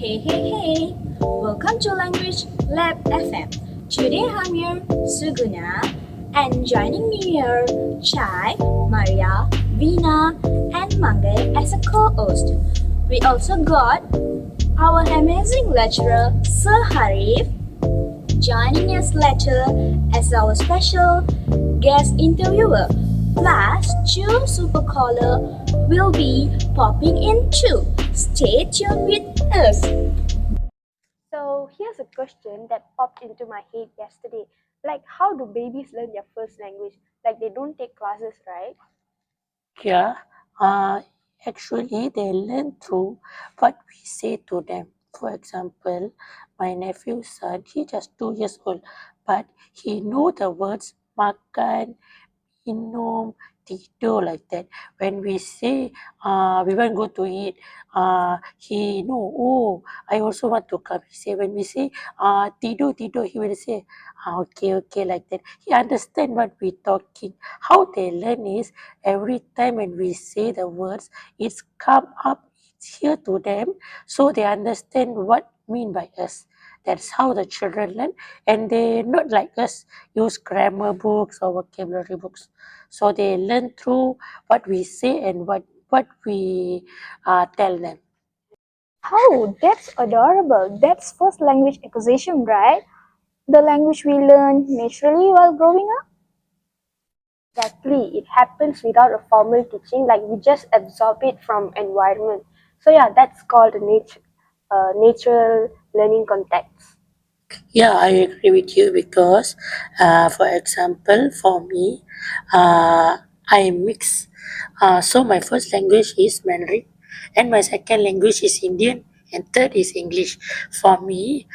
Hey, hey, hey! Welcome to Language Lab FM. Today I'm here, Suguna, and joining me here, Chai, Maria, Veena, and Mangal as a co-host. We also got our amazing lecturer, Sir Harif, joining us later as our special guest interviewer. Plus, two super caller will be popping in too. Stay tuned with us. So here's a question that popped into my head yesterday. Like, how do babies learn their first language? Like, they don't take classes, right? Yeah, uh, actually, they learn through what we say to them. For example, my nephew's son, he just 2 years old, but he know the words makan, minum, tidur like that. When we say we want to go to eat, he know, oh, I also want to come. He say, when we say tidur, tidur, he will say, okay, okay, like that. He understand what we talking. How they learn is every time when we say the words, it's come up, it's here to them, so they understand what mean by us. That's how the children learn, and they not like us use grammar books or vocabulary books. So they learn through what we say and what we tell them. Oh, that's adorable. That's first language acquisition, right? The language we learn naturally while growing up. Exactly. It happens without a formal teaching, like we just absorb it from environment. So yeah, that's called a natural learning context. Yeah, I agree with you because, for example, for me, I mix. So my first language is Mandarin, and my second language is Indian, and third is English. For me,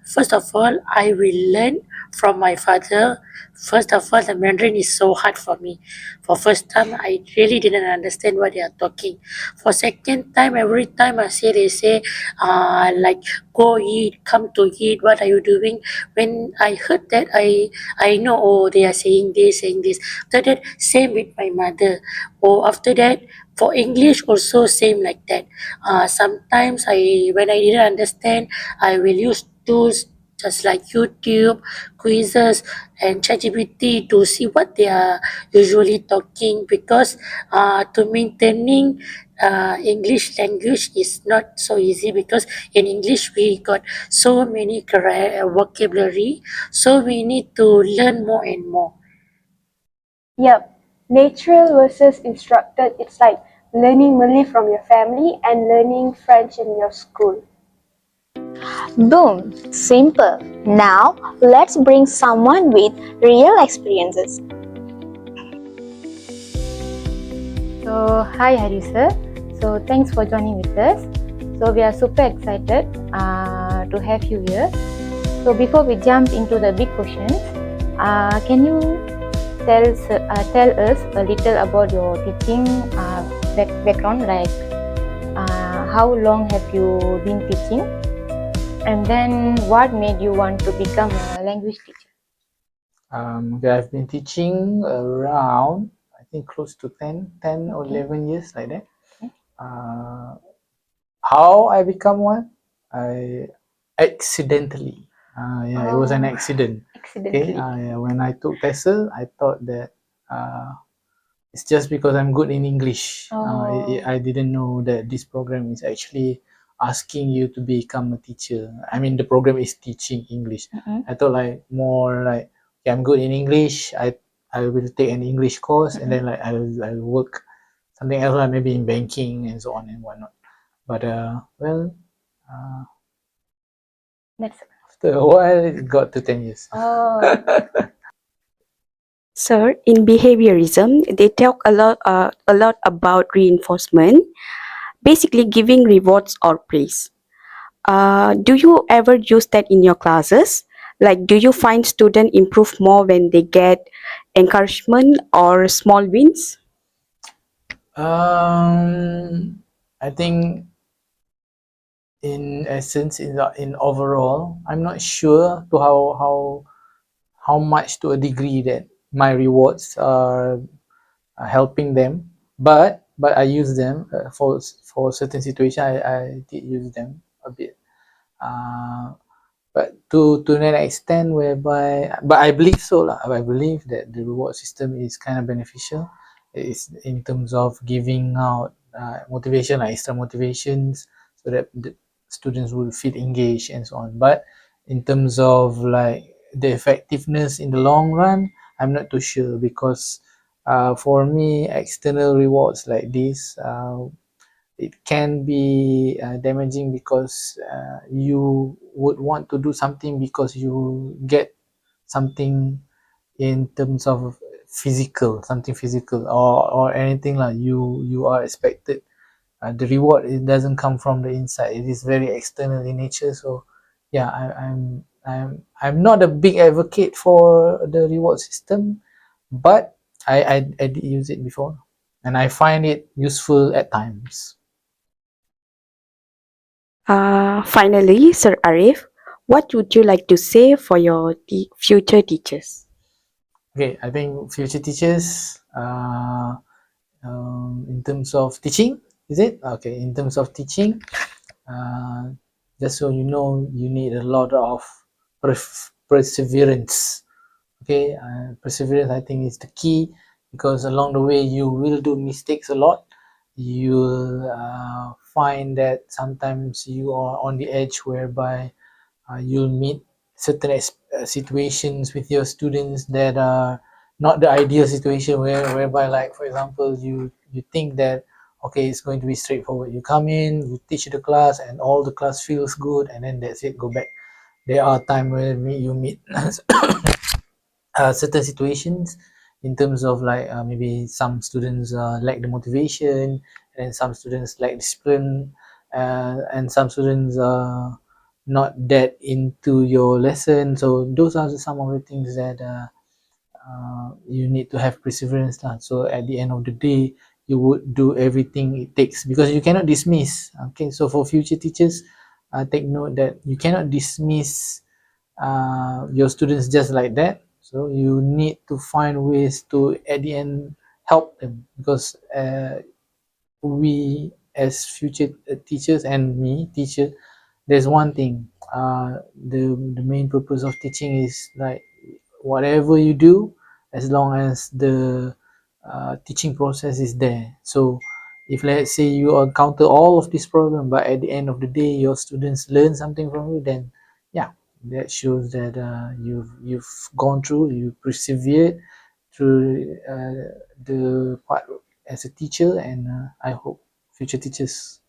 first of all, I will learn from my father. First of all, the Mandarin is so hard for me. For first time, I really didn't understand what they are talking. For second time, every time I say, they say, like go eat, come to eat, what are you doing? When I heard that, I know, oh, they are saying this, saying this. After that, same with my mother. Oh, after that, for English also same like that. Sometimes when I didn't understand, I will use tools just like YouTube, quizzes, and ChatGPT to see what they are usually talking, because to maintaining English language is not so easy, because in English we got so many vocabulary, so we need to learn more and more. Yep. Natural versus instructed. It's like learning Malay from your family and learning French in your school. Boom! Simple. Now, let's bring someone with real experiences. So, hi Hari sir. So, thanks for joining with us. So, we are super excited to have you here. So, before we jump into the big questions, can you tell us a little about your teaching background? Like, how long have you been teaching? And then, what made you want to become a language teacher? I've been teaching around, I think, close to 10 or 11 years, like that. Okay. How I become one? I accidentally. It was an accident. Accidentally. When I took TESOL, I thought that it's just because I'm good in English. I didn't know that this program is actually asking you to become a teacher. I mean, the program is teaching English. I thought like more like, okay, I'm good in English. I will take an English course, and then like I'll work something else, like maybe in banking and so on and whatnot. But That's after a while, it got to 10 years. Sir, in behaviorism, they talk a lot about reinforcement, basically giving rewards or praise. Do you ever use that in your classes? Like, do you find students improve more when they get encouragement or small wins? I think in essence, in overall, I'm not sure to how much, to a degree, that my rewards are helping them, but I use them for certain situation, I did use them a bit. But to an extent whereby, but I believe so lah. I believe that the reward system is kind of beneficial. It's in terms of giving out motivation, like extra motivations, so that the students will feel engaged and so on. But in terms of like the effectiveness in the long run, I'm not too sure, because for me, external rewards like this, it can be damaging, because you would want to do something because you get something in terms of something physical, or anything like you are expected. The reward, it doesn't come from the inside, it is very external in nature. So yeah, I'm not a big advocate for the reward system, but I did use it before, and I find it useful at times. Finally, Sir Arif, what would you like to say for your future teachers? Okay, I think future teachers, in terms of teaching, is it? Okay, in terms of teaching, uh, just so you know, you need a lot of perseverance. Okay, perseverance, I think, is the key, because along the way you will do mistakes a lot. You'll find that sometimes you are on the edge, whereby you'll meet certain situations with your students that are not the ideal situation, whereby, like, for example, you think that, okay, it's going to be straightforward. You come in, you teach the class, and all the class feels good, and then that's it, go back. There are times where you meet certain situations, in terms of like, maybe some students lack the motivation, and some students lack discipline, and some students are not that into your lesson. So those are some of the things that you need to have perseverance lah. So at the end of the day, you would do everything it takes, because you cannot dismiss. Okay, so for future teachers, take note that you cannot dismiss your students just like that. So you need to find ways to, at the end, help them, because we as future teachers, and me teacher, there's one thing, the main purpose of teaching is like, whatever you do, as long as the teaching process is there. So if, let's say, you encounter all of this problem, but at the end of the day your students learn something from you, then yeah, that shows that you've gone through, you persevered through the part as a teacher. And I hope future teachers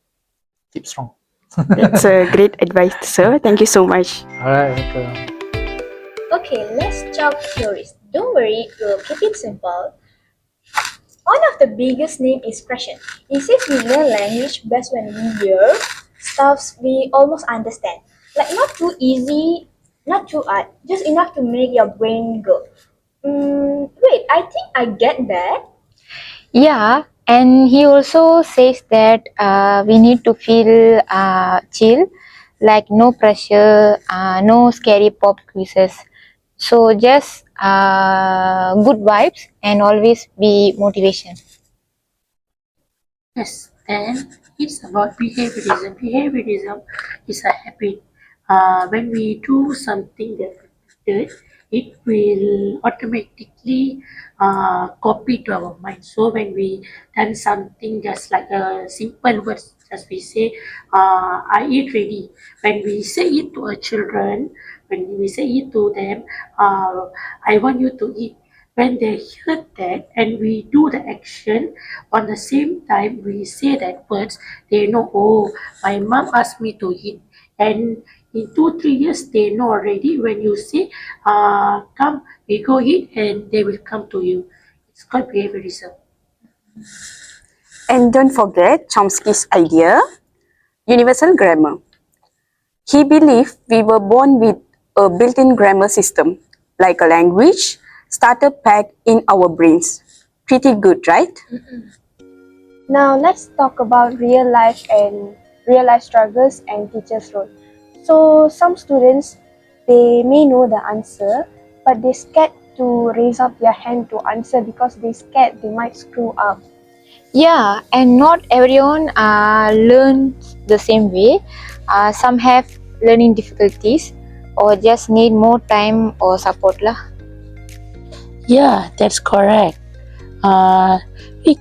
keep strong. That's a great advice, sir. Thank you so much. All right, welcome. Okay, let's talk theories. Don't worry, we'll keep it simple. One of the biggest name is expression. It says we learn language best when we hear stuffs we almost understand. Like not too easy, not too hard, just enough to make your brain go. Wait, I think I get that. Yeah, and he also says that we need to feel chill, like no pressure, no scary pop quizzes. So just good vibes and always be motivation. Yes, and it's about behaviorism. Behaviorism is a habit. When we do something that we did, it will automatically copy to our mind. So when we done something, just like a simple words, as we say, I eat ready. When we say it to our children, when we say it to them, I want you to eat. When they hear that and we do the action, on the same time we say that words, they know, oh, my mom asked me to eat. And in 2 3 years they know already, when you say come, we go eat, and they will come to you. It's called behaviorism. And don't forget Chomsky's idea, universal grammar. He believed we were born with a built-in grammar system, like a language starter pack in our brains. Pretty good, right? Now let's talk about real life struggles and teachers' role. So some students, they may know the answer, but they scared to raise up their hand to answer because they scared they might screw up. Yeah, and not everyone learns the same way. Some have learning difficulties or just need more time or support lah. Yeah, that's correct. Uh, we,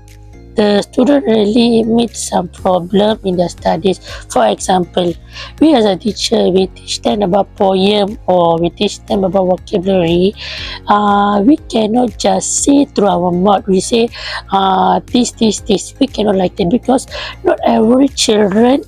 the student really meet some problem in their studies. For example, we as a teacher, we teach them about poem or we teach them about vocabulary. We cannot just say through our mouth. We say this. We cannot like that because not every children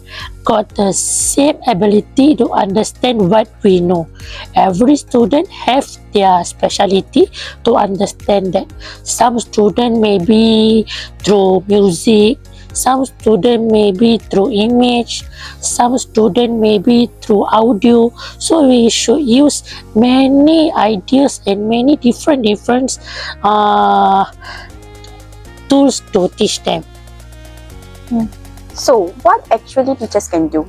got the same ability to understand what we know. Every student have their specialty to understand that. Some student may be through music, some student may be through image, some student may be through audio. So we should use many ideas and many different tools to teach them. So, what actually teachers can do?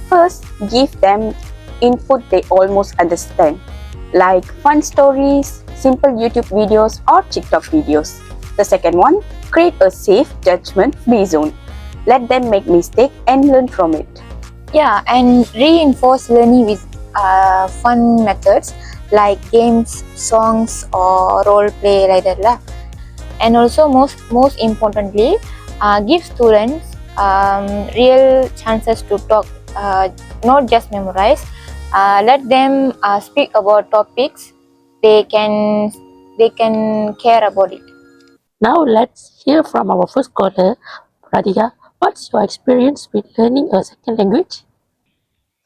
First, give them input they almost understand, like fun stories, simple YouTube videos, or TikTok videos. The second one, create a safe, judgment-free zone. Let them make mistakes and learn from it. Yeah, and reinforce learning with fun methods like games, songs, or role play like that lah. And also most importantly, give students real chances to talk, not just memorize. Let them speak about topics they can care about it. Now let's hear from our first caller, Radhika. What's your experience with learning a second language?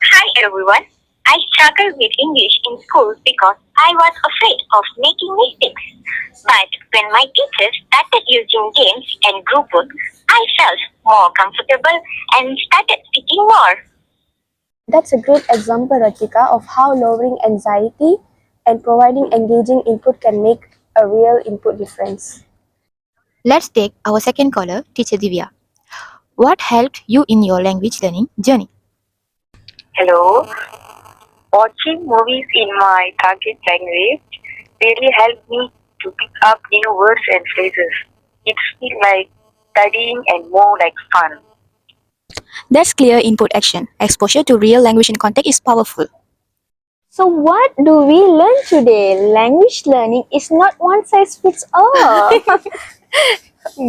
Hi everyone. I struggled with English in school because I was afraid of making mistakes. But when my teachers started using games and group work, I felt more comfortable and started speaking more. That's a great example, Ratika, of how lowering anxiety and providing engaging input can make a real input difference. Let's take our second caller, Teacher Divya. What helped you in your language learning journey? Hello. Watching movies in my target language really helped me to pick up new words and phrases. It feels like studying and more like fun. That's clear input action. Exposure to real language in context is powerful. So, what do we learn today? Language learning is not one size fits all.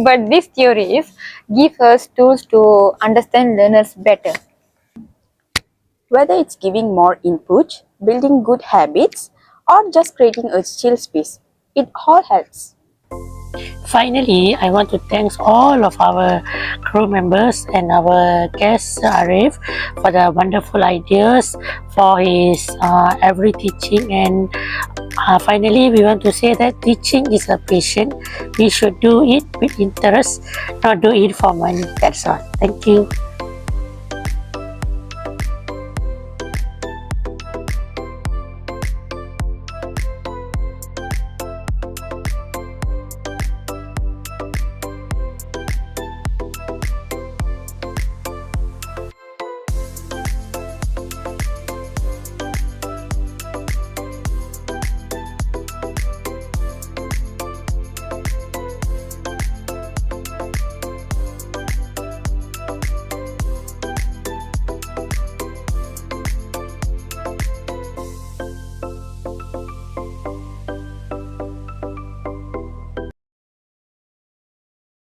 But these theories give us tools to understand learners better. Whether it's giving more input, building good habits, or just creating a chill space, it all helps. Finally, I want to thank all of our crew members and our guest Arif for the wonderful ideas, for his every teaching, and finally we want to say that teaching is a passion. We should do it with interest, not do it for money. That's all. Thank you.